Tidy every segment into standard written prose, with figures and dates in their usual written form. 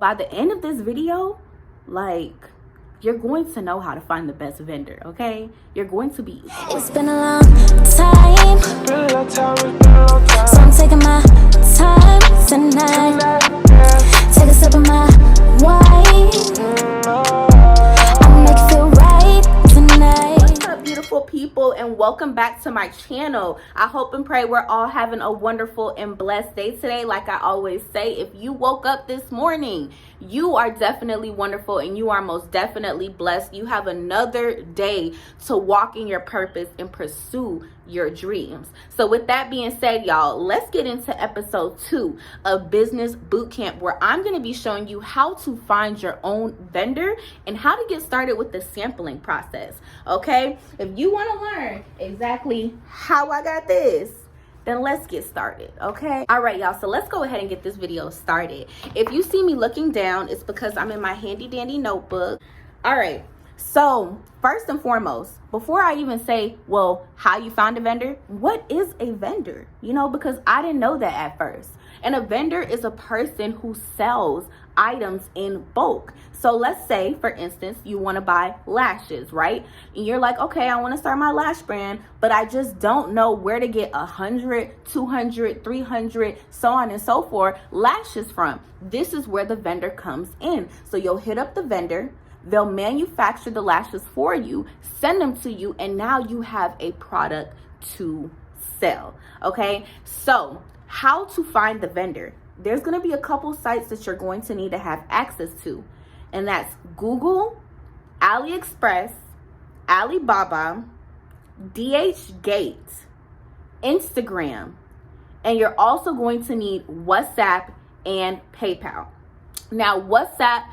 By the end of this video, like, you're going to know how to find the best vendor, okay? You're going to be... It's been a long time, so I'm taking my time tonight. Take a sip of my wine, I'll make it feel right tonight. What's up, beautiful people, and welcome back to my channel. I hope and pray we're all having a wonderful and blessed day today. Like I always say, if you woke up this morning, you are definitely wonderful and you are most definitely blessed. You have another day to walk in your purpose and pursue your dreams. So with that being said, y'all, let's get into episode 2 of Business Bootcamp, where I'm going to be showing you how to find your own vendor and how to get started with the sampling process. Okay, if you want to learn exactly how I got this, then let's get started. Okay, all right, y'all, so let's go ahead and get this video started. If you see me looking down, it's because I'm in my handy dandy notebook. All right, so first and foremost, before I even say, well, how you found a vendor, what is a vendor? You know, because I didn't know that at first. And a vendor is a person who sells items in bulk. So let's say, for instance, you want to buy lashes, right? And you're like, okay, I want to start my lash brand, but I just don't know where to get 100, 200, 300, so on and so forth lashes from. This is where the vendor comes in. So you'll hit up the vendor. They'll manufacture the lashes for you, send them to you, and now you have a product to sell. Okay, so how to find the vendor? There's going to be a couple sites that you're going to need to have access to, and that's Google, AliExpress, Alibaba, DHgate, Instagram, and you're also going to need WhatsApp and PayPal. Now, WhatsApp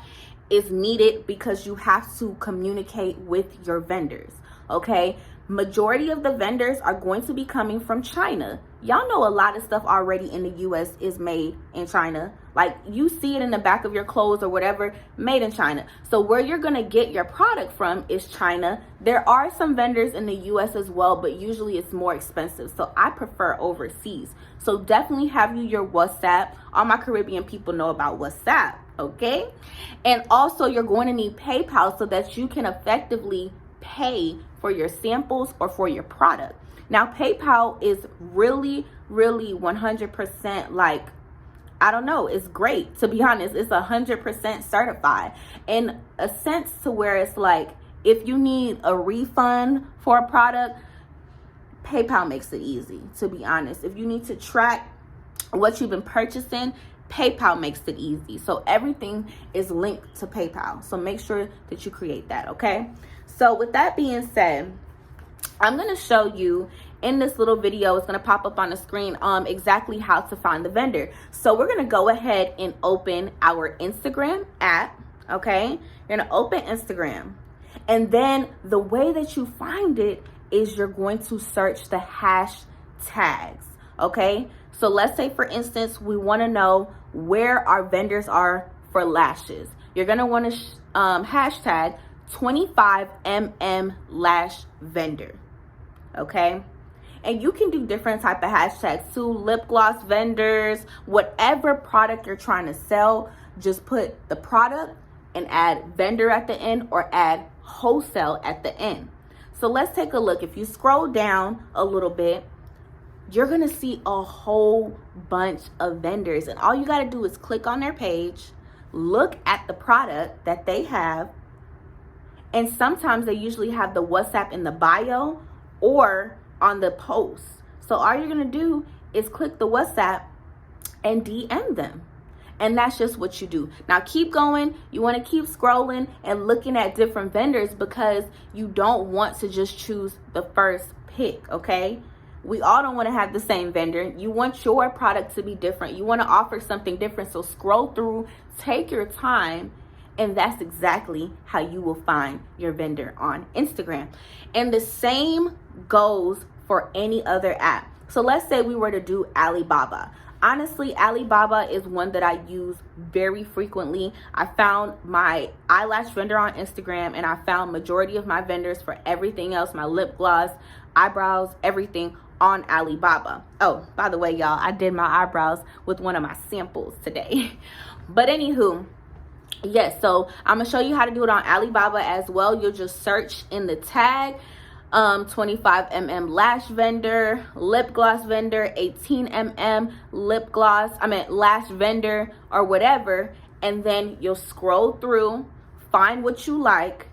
is needed because you have to communicate with your vendors. Okay, majority of the vendors are going to be coming from China. Y'all know a lot of stuff already in the US is made in China. Like, you see it in the back of your clothes or whatever, made in China. So where you're gonna get your product from is China. There are some vendors in the US as well, but usually it's more expensive. So I prefer overseas. So definitely have your WhatsApp. All my Caribbean people know about WhatsApp, okay? And also you're going to need PayPal so that you can effectively pay for your samples or for your product. Now, PayPal is really 100% like, I don't know, it's great. To be honest, it's 100% certified in a sense to where it's like, if you need a refund for a product, PayPal makes it easy, to be honest. If you need to track what you've been purchasing, PayPal makes it easy. So everything is linked to PayPal. So make sure that you create that, okay? So with that being said, I'm going to show you in this little video, it's going to pop up on the screen, exactly how to find the vendor. So we're going to go ahead and open our Instagram app, okay? You're going to open Instagram. And then the way that you find it is you're going to search the hashtags, okay? So let's say, for instance, we want to know where our vendors are for lashes. You're going to want to hashtag 25mm lash vendor, okay? And you can do different type of hashtags too, lip gloss vendors, whatever product you're trying to sell, just put the product and add vendor at the end or add wholesale at the end. So let's take a look. If you scroll down a little bit, you're going to see a whole bunch of vendors, and all you got to do is click on their page, look at the product that they have, and sometimes they usually have the WhatsApp in the bio or on the post. So all you're going to do is click the WhatsApp and DM them. And that's just what you do. Now keep going. You want to keep scrolling and looking at different vendors because you don't want to just choose the first pick, okay? We all don't want to have the same vendor. You want your product to be different. You want to offer something different. So scroll through, take your time, and that's exactly how you will find your vendor on Instagram. And the same goes for any other app. So let's say we were to do Alibaba. Honestly, Alibaba is one that I use very frequently. I found my eyelash vendor on Instagram, and I found majority of my vendors for everything else, my lip gloss, eyebrows, everything on Alibaba. Oh, by the way, y'all, I did my eyebrows with one of my samples today. But anywho, Yes, so I'm gonna show you how to do it on Alibaba as well. You'll just search in the tag 25mm lash vendor, lip gloss vendor, 18mm lip gloss, lash vendor, or whatever, and then you'll scroll through, find what you like,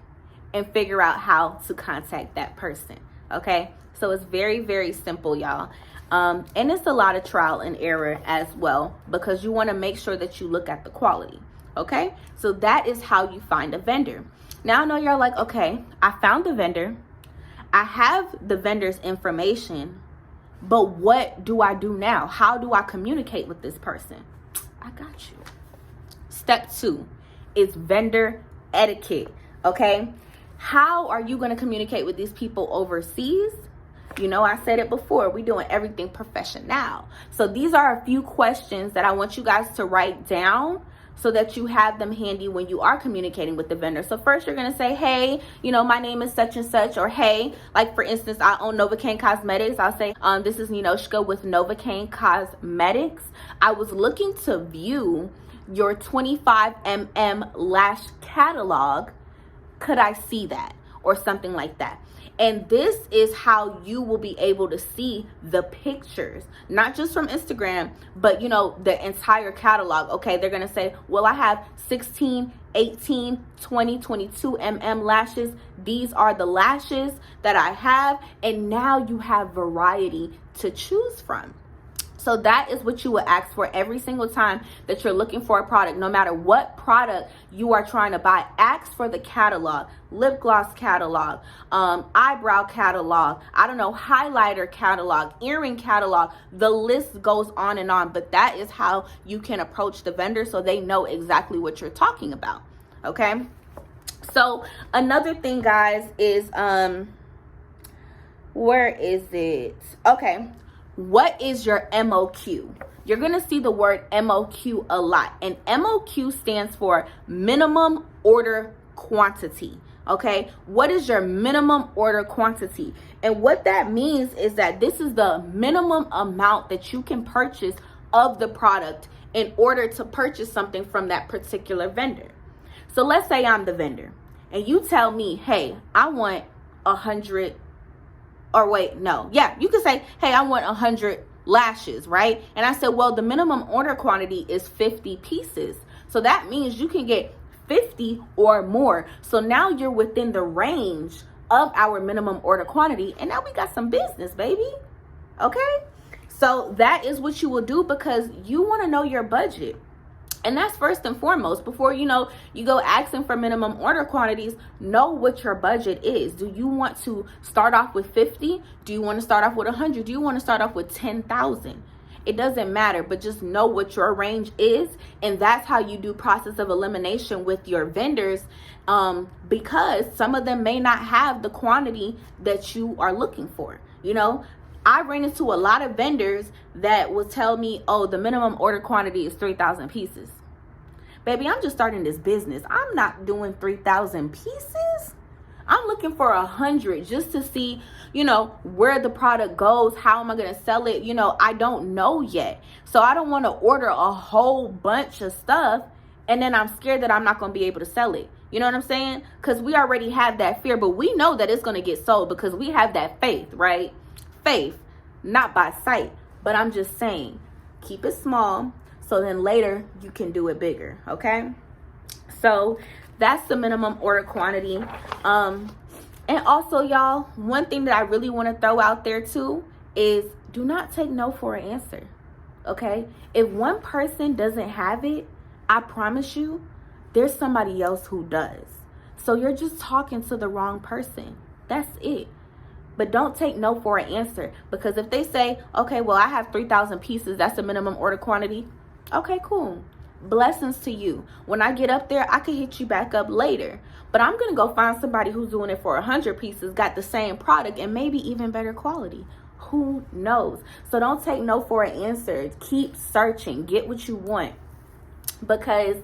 and figure out how to contact that person. Okay, so it's very, very simple, y'all. And it's a lot of trial and error as well, because you want to make sure that you look at the quality. Okay, so that is how you find a vendor. Now I know you're like, okay, I found the vendor, I have the vendor's information, but what do I do now? How do I communicate with this person? I got you. Step 2 is vendor etiquette. Okay, how are you going to communicate with these people overseas? You know, I said it before, we're doing everything professional. So these are a few questions that I want you guys to write down so that you have them handy when you are communicating with the vendor. So first you're going to say, hey, you know, my name is such and such, or hey, like for instance, I own Novocaine Cosmetics. I'll say, this is Ninoshka with Novocaine Cosmetics. I was looking to view your 25mm lash catalog. Could I see that? Or something like that. And this is how you will be able to see the pictures, not just from Instagram, but you know, the entire catalog. Okay, they're gonna say, well, I have 16, 18, 20, 22mm lashes. These are the lashes that I have. And now you have variety to choose from. So that is what you would ask for every single time that you're looking for a product. No matter what product you are trying to buy, ask for the catalog, lip gloss catalog, eyebrow catalog, I don't know, highlighter catalog, earring catalog. The list goes on and on, but that is how you can approach the vendor so they know exactly what you're talking about. Okay. So another thing, guys, is, where is it? Okay. What is your MOQ? You're going to see the word MOQ a lot. And MOQ stands for minimum order quantity. Okay, what is your minimum order quantity? And what that means is that this is the minimum amount that you can purchase of the product in order to purchase something from that particular vendor. So let's say I'm the vendor and you tell me, hey, I want 100. Or wait, no. Yeah, you could say, hey, I want 100 lashes, right? And I said, well, the minimum order quantity is 50 pieces. So that means you can get 50 or more. So now you're within the range of our minimum order quantity. And now we got some business, baby. Okay? So that is what you will do, because you want to know your budget. And that's first and foremost. Before you go asking for minimum order quantities, know what your budget is. Do you want to start off with 50? Do you want to start off with 100? Do you want to start off with 10,000? It doesn't matter, but just know what your range is. And that's how you do process of elimination with your vendors, because some of them may not have the quantity that you are looking for. You know, I ran into a lot of vendors that will tell me, oh, the minimum order quantity is 3,000 pieces. Baby, I'm just starting this business. I'm not doing 3,000 pieces. I'm looking for 100 just to see, where the product goes. How am I going to sell it? I don't know yet. So I don't want to order a whole bunch of stuff and then I'm scared that I'm not going to be able to sell it. You know what I'm saying? Because we already have that fear, but we know that it's going to get sold because we have that faith, right? Faith, not by sight. But I'm just saying, keep it small so then later you can do it bigger. Okay, so that's the minimum order quantity. And also, y'all, one thing that I really want to throw out there too is do not take no for an answer. Okay, if one person doesn't have it, I promise you there's somebody else who does. So you're just talking to the wrong person. That's it. But don't take no for an answer, because if they say, okay, well, I have 3,000 pieces, that's the minimum order quantity. Okay, cool. Blessings to you. When I get up there, I can hit you back up later. But I'm going to go find somebody who's doing it for 100 pieces, got the same product and maybe even better quality. Who knows? So don't take no for an answer. Keep searching. Get what you want. Because,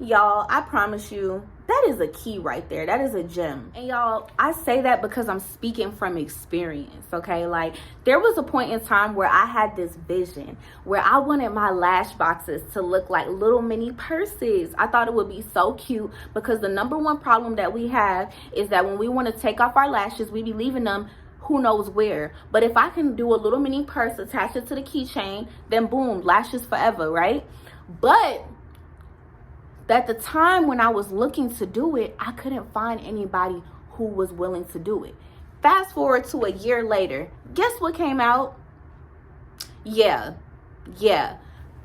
Y'all, I promise you, that is a key right there. That is a gem. And y'all, I say that because I'm speaking from experience, okay? Like, there was a point in time where I had this vision where I wanted my lash boxes to look like little mini purses. I thought it would be so cute because the number one problem that we have is that when we want to take off our lashes, we be leaving them who knows where. But if I can do a little mini purse, attach it to the keychain, then boom, lashes forever, right? But at the time when I was looking to do it, I couldn't find anybody who was willing to do it. Fast forward to a year later, guess what came out? Yeah,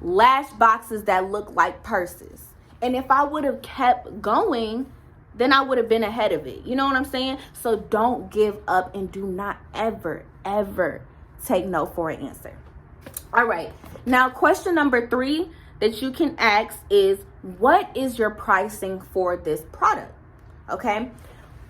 lash boxes that look like purses. And if I would have kept going, then I would have been ahead of it. You know what I'm saying? So don't give up and do not ever take no for an answer. All right, now question number 3 that you can ask is, what is your pricing for this product? Okay,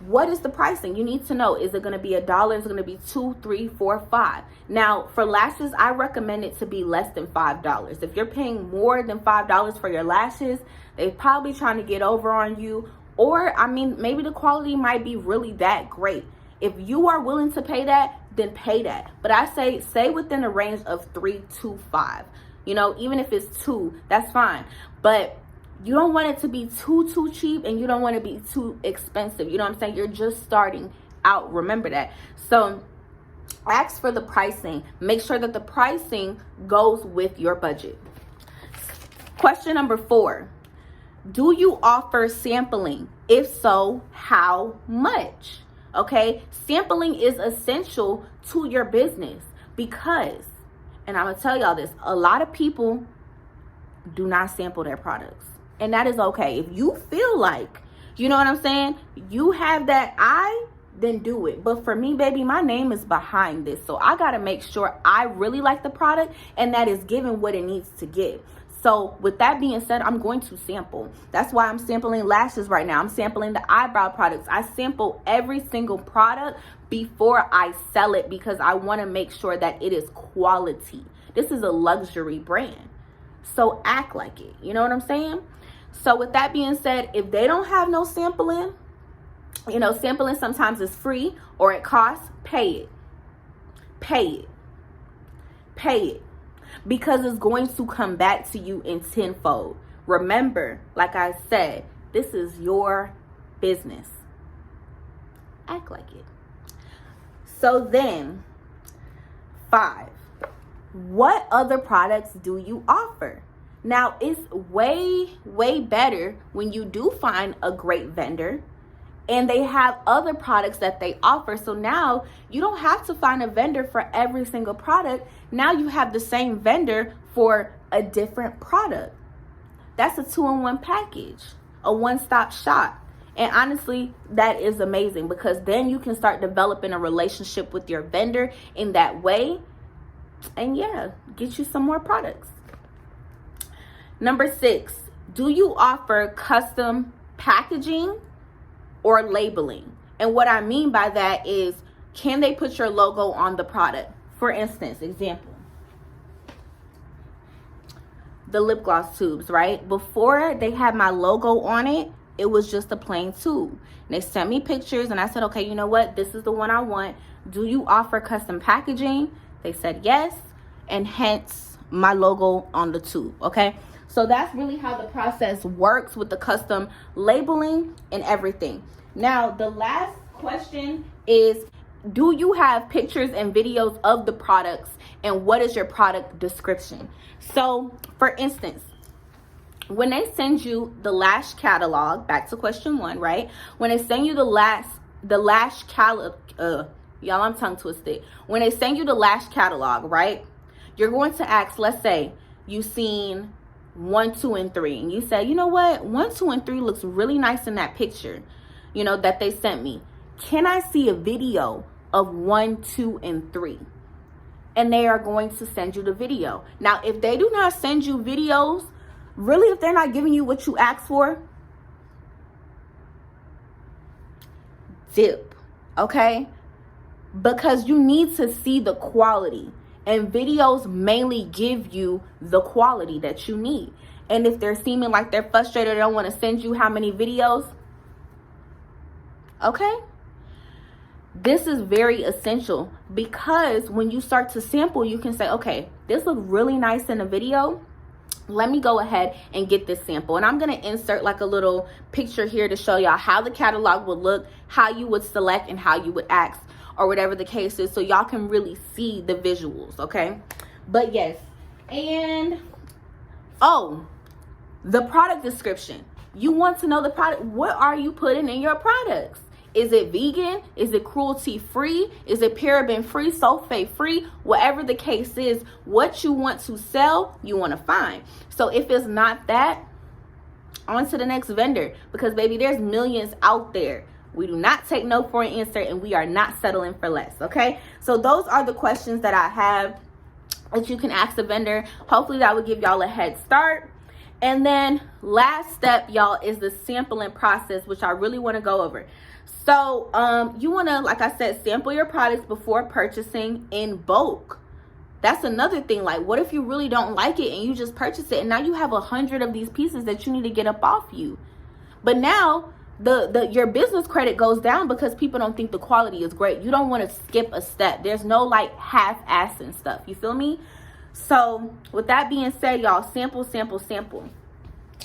what is the pricing? You need to know, is it going to be $1? Is it going to be $2, $3, $4, $5? Now for lashes, I recommend it to be less than $5. If you're paying more than $5 for your lashes, they're probably trying to get over on you, or I mean, maybe the quality might be really that great. If you are willing to pay that, then pay that. But I say stay within a range of 3 to 5. You know, even if it's 2, that's fine. But you don't want it to be too cheap, and you don't want to be too expensive. You know what I'm saying? You're just starting out. Remember that. So ask for the pricing. Make sure that the pricing goes with your budget. Question number 4. Do you offer sampling? If so, how much? Okay, sampling is essential to your business because, and I'm gonna tell y'all this, a lot of people do not sample their products, and that is okay. If you feel like, you know what I'm saying, you have that eye, then do it. But for me, baby, my name is behind this, so I gotta make sure I really like the product and that is giving what it needs to give. So with that being said, I'm going to sample. That's why I'm sampling lashes right now. I'm sampling the eyebrow products. I sample every single product before I sell it because I want to make sure that it is quality. This is a luxury brand. So act like it. You know what I'm saying? So with that being said, if they don't have no sampling, you know, sampling sometimes is free or it costs, pay it. Pay it. Pay it. Because it's going to come back to you in tenfold. Remember, like I said, this is your business. Act like it. So then, 5, what other products do you offer? Now, it's way better when you do find a great vendor and they have other products that they offer. So now you don't have to find a vendor for every single product. Now you have the same vendor for a different product. That's a 2-in-1 package, a one-stop shop. And honestly, that is amazing because then you can start developing a relationship with your vendor in that way. And yeah, get you some more products. Number 6, do you offer custom packaging or labeling? And what I mean by that is, can they put your logo on the product? For instance, example, the lip gloss tubes, right? Before they had my logo on it, it was just a plain tube. And they sent me pictures and I said, okay, you know what? This is the one I want. Do you offer custom packaging? They said yes, and hence my logo on the tube, okay? So that's really how the process works with the custom labeling and everything. Now, the last question is, do you have pictures and videos of the products, and what is your product description? So, for instance, when they send you the lash catalog, back to question 1, right? When they send you the lash catalog, y'all, I'm tongue twisted. When they send you the lash catalog, right? You're going to ask, let's say you've seen 1, 2, and 3, and you say, you know what? 1, 2, and 3 looks really nice in that picture, you know, that they sent me. Can I see a video of 1, 2, and 3? And they are going to send you the video. Now, if they do not send you videos, really, if they're not giving you what you asked for, dip, okay? Because you need to see the quality. And videos mainly give you the quality that you need. and if they're seeming like they're frustrated or don't want to send you how many videos, okay? This is very essential, because when you start to sample, you can say, okay, this looks really nice in the video. Let me go ahead and get this sample. And I'm going to insert like a little picture here to show y'all how the catalog would look, how you would select, and how you would ask, or whatever the case is, so y'all can really see the visuals, okay? But yes, and oh, the product description. You want to know the product. What are you putting in your products? Is it vegan? Is it cruelty free? Is it paraben free, sulfate free? Whatever the case is, what you want to sell, you want to find. So if it's not that, on to the next vendor, because baby, there's millions out there. We do not take no for an answer, and we are not settling for less, okay? So those are the questions that I have that you can ask the vendor. Hopefully that will give y'all a head start. And then last step, y'all, is the sampling process, which I really want to go over. So you want to, like I said, sample your products before purchasing in bulk. That's another thing. Like, what if you really don't like it and you just purchase it, and now you have 100 of these pieces that you need to get up off you? But now your business credit goes down because people don't think the quality is great. You don't want to skip a step. There's no like half-assing stuff. You feel me? So with that being said, y'all, sample.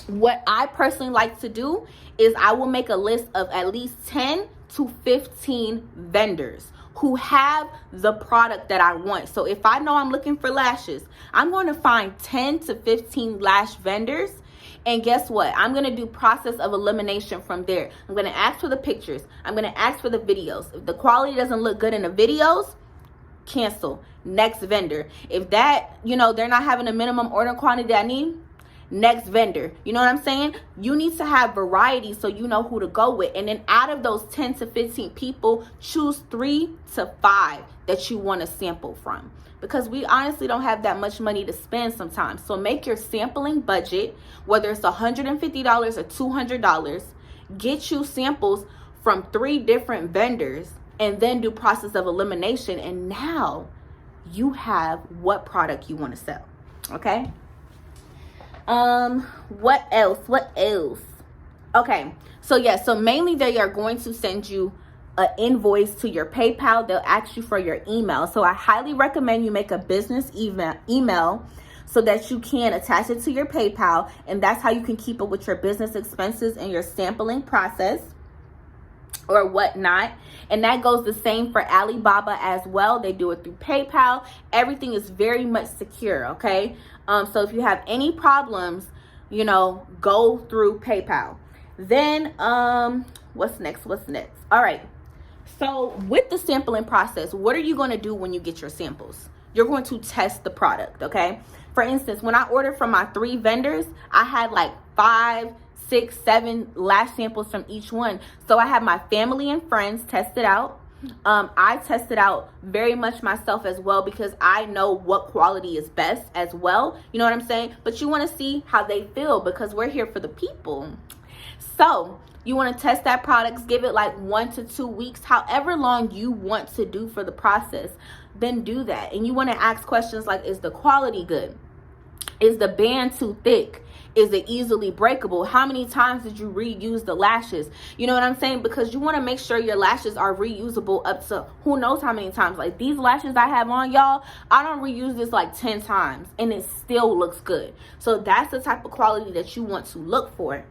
What I personally like to do is I will make a list of at least 10 to 15 vendors who have the product that I want. So if I know I'm looking for lashes, I'm going to find 10 to 15 lash vendors. And guess what? I'm going to do process of elimination from there. I'm going to ask for the pictures. I'm going to ask for the videos. If the quality doesn't look good in the videos, cancel. Next vendor. If that, they're not having a minimum order quantity I need, next vendor. You know what I'm saying? You need to have variety so you know who to go with. And then out of those 10 to 15 people, choose 3 to 5 that you want to sample from. Because we honestly don't have that much money to spend sometimes. So make your sampling budget, whether it's $150 or $200, get you samples from 3 different vendors, and then do process of elimination. And now you have what product you want to sell. Okay. What else? Okay. So mainly they are going to send you an invoice to your PayPal. They'll ask you for your email. So I highly recommend you make a business email so that you can attach it to your PayPal. And that's how you can keep up with your business expenses and your sampling process or whatnot. And that goes the same for Alibaba as well. They do it through PayPal. Everything is very much secure, okay? So if you have any problems, go through PayPal. Then what's next? All right. So with the sampling process, what are you going to do when you get your samples? You're going to test the product, okay? For instance, when I ordered from my 3 vendors, I had like 5, 6, 7 lash samples from each one. So I had my family and friends test it out. I tested out very much myself as well, because I know what quality is best as well. You know what I'm saying? But you want to see how they feel, because we're here for the people. So you want to test that product, give it like 1 to 2 weeks, however long you want to do for the process, then do that. And you want to ask questions like, is the quality good? Is the band too thick? Is it easily breakable? How many times did you reuse the lashes? You know what I'm saying? Because you want to make sure your lashes are reusable up to who knows how many times. Like these lashes I have on, y'all, I don't reuse this like 10 times and it still looks good. So that's the type of quality that you want to look for.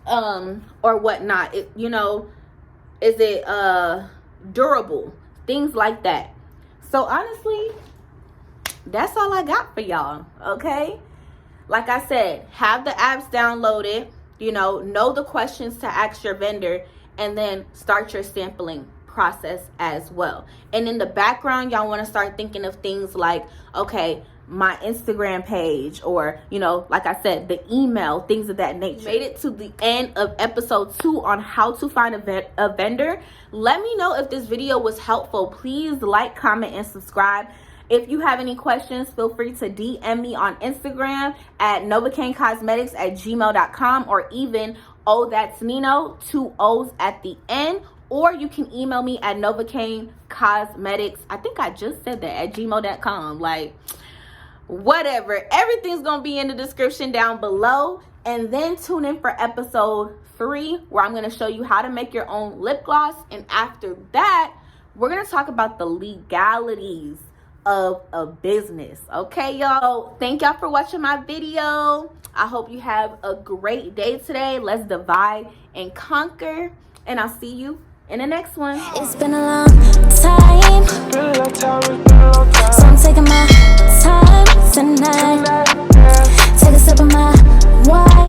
Or whatnot. Is it durable? Things like that. So honestly, that's all I got for y'all. Okay. Like I said, have the apps downloaded, know the questions to ask your vendor, and then start your sampling process as well. And in the background, y'all want to start thinking of things like, okay, my Instagram page, or, like I said, the email, things of that nature. Made it to the end of episode 2 on how to find a vendor. Let me know if this video was helpful. Please like, comment, and subscribe. If you have any questions, feel free to DM me on Instagram at novacaincosmetics@gmail.com, or even that's NINO, 2 O's at the end. Or you can email me at novacaincosmetics, I think I just said that, at gmail.com. Like, whatever. Everything's gonna be in the description down below. And then tune in for episode 3, where I'm gonna show you how to make your own lip gloss. And after that, we're gonna talk about the legalities of a business. Okay, y'all? Thank y'all for watching my video. I hope you have a great day today. Let's divide and conquer. And I'll see you in the next one. It's been a long time.